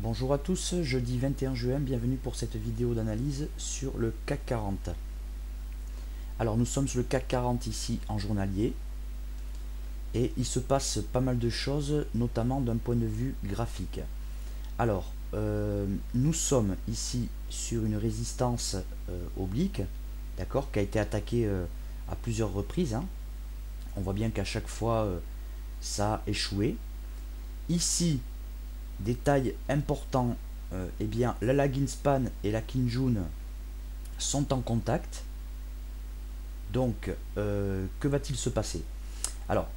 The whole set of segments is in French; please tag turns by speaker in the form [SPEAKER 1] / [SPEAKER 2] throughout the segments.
[SPEAKER 1] Bonjour à tous, jeudi 21 juin, bienvenue pour cette vidéo d'analyse sur le CAC 40. Alors nous sommes sur le CAC 40 ici en journalier et il se passe pas mal de choses, notamment d'un point de vue graphique. Alors nous sommes ici sur une résistance oblique, d'accord, qui a été attaquée à plusieurs reprises, hein. On voit bien qu'à chaque fois ça a échoué. Ici, détail important, eh bien, la lagging span et la Kinjun sont en contact. Donc, que va-t-il se passer? Alors,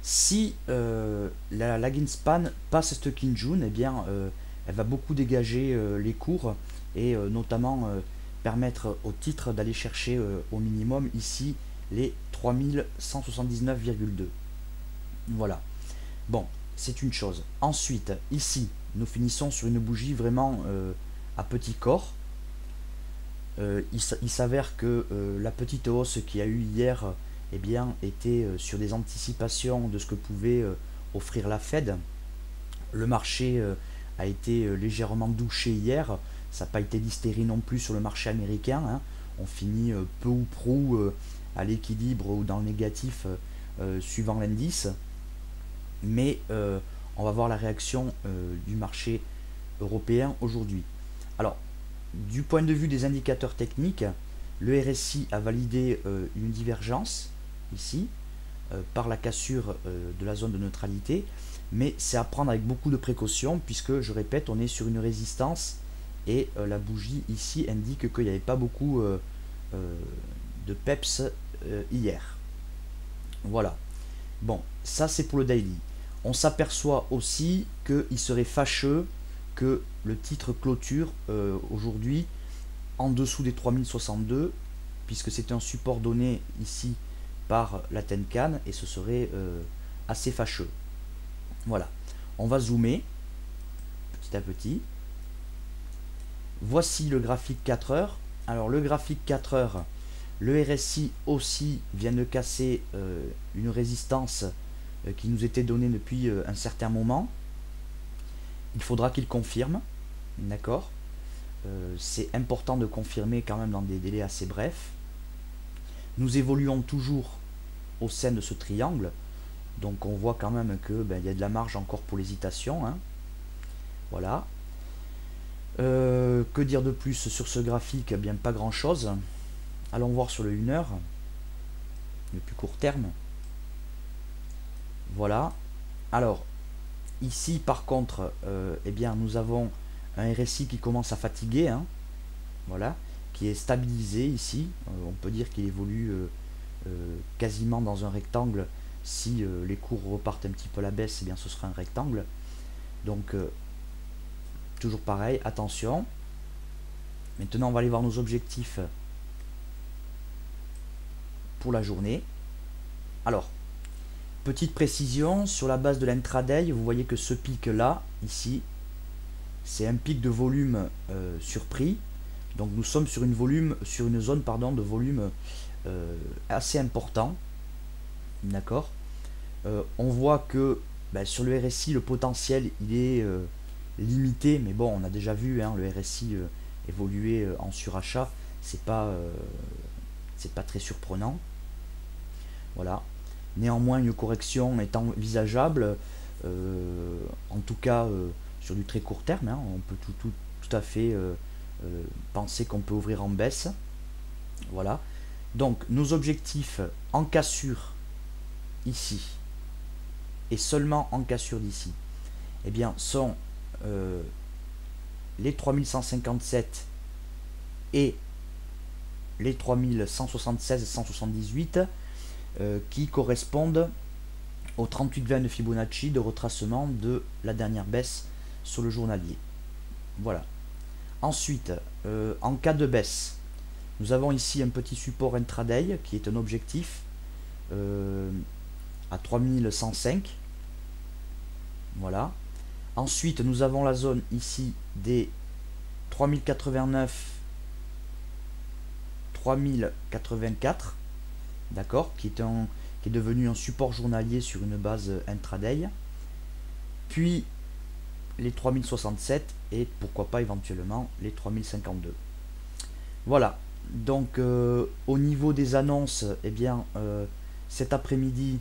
[SPEAKER 1] si la lagging span passe cette Kinjun, eh bien, elle va beaucoup dégager les cours et notamment permettre au titre d'aller chercher au minimum ici les 3179,2. Voilà. Bon, c'est une chose. Ensuite, ici, nous finissons sur une bougie vraiment à petit corps. Il s'avère que la petite hausse qu'il y a eu hier eh bien, était sur des anticipations de ce que pouvait offrir la Fed. Le marché a été légèrement douché hier. Ça n'a pas été d'hystérie non plus sur le marché américain, hein. On finit peu ou prou à l'équilibre ou dans le négatif suivant l'indice. Mais on va voir la réaction du marché européen aujourd'hui. Alors, du point de vue des indicateurs techniques, le RSI a validé une divergence ici par la cassure de la zone de neutralité, mais c'est à prendre avec beaucoup de précaution puisque, je répète, on est sur une résistance et la bougie ici indique qu'il n'y avait pas beaucoup de peps hier. Voilà. Bon, ça c'est pour le daily. On s'aperçoit aussi qu'il serait fâcheux que le titre clôture aujourd'hui en dessous des 3062, puisque c'est un support donné ici par la Tenkan et ce serait assez fâcheux. Voilà, on va zoomer petit à petit. Voici le graphique 4 heures. Alors le graphique 4 heures, le RSI aussi vient de casser une résistance qui nous était donnée depuis un certain moment. Il faudra qu'il confirme, d'accord. C'est important de confirmer quand même dans des délais assez brefs. Nous évoluons toujours au sein de ce triangle, donc on voit quand même que il y a de la marge encore pour l'hésitation, hein. Voilà. Que dire de plus sur ce graphique? Bien, pas grand chose. Allons voir sur le 1 heure, le plus court terme. Voilà. Alors, ici par contre, eh bien, nous avons un RSI qui commence à fatiguer, hein. Voilà, qui est stabilisé ici. On peut dire qu'il évolue quasiment dans un rectangle. Si les cours repartent un petit peu à la baisse, eh bien, ce sera un rectangle. Donc, toujours pareil, attention. Maintenant, on va aller voir nos objectifs pour la journée. Alors, petite précision, sur la base de l'intraday, vous voyez que ce pic là, ici, c'est un pic de volume sur prix. Donc nous sommes sur une zone de volume assez important. D'accord. On voit que sur le RSI, le potentiel il est limité, mais bon, on a déjà vu, hein, le RSI évoluer en surachat, c'est pas très surprenant. Voilà. Néanmoins, une correction est envisageable, en tout cas sur du très court terme, hein. On peut tout à fait penser qu'on peut ouvrir en baisse. Voilà. Donc nos objectifs en cassure ici et seulement en cassure d'ici, eh bien, sont les 3157 et les 3176 et 178 qui correspondent aux 38,20 de Fibonacci de retracement de la dernière baisse sur le journalier. Voilà. Ensuite, en cas de baisse, nous avons ici un petit support intraday qui est un objectif à 3105. Voilà. Ensuite, nous avons la zone ici des 3089, 3084, d'accord, qui est devenu un support journalier sur une base intraday. Puis les 3067 et pourquoi pas éventuellement les 3052. Voilà, donc au niveau des annonces, eh bien cet après-midi,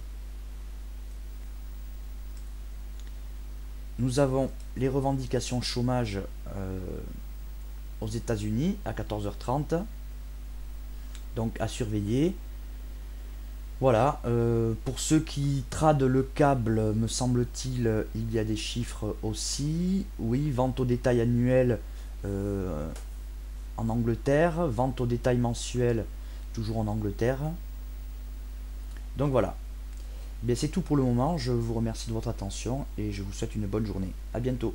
[SPEAKER 1] nous avons les revendications chômage aux États-Unis à 14h30, donc à surveiller. Voilà, pour ceux qui tradent le câble, me semble-t-il, il y a des chiffres aussi. Oui, vente au détail annuel en Angleterre, vente au détail mensuel toujours en Angleterre. Donc voilà. Bien, c'est tout pour le moment, je vous remercie de votre attention et je vous souhaite une bonne journée. A bientôt.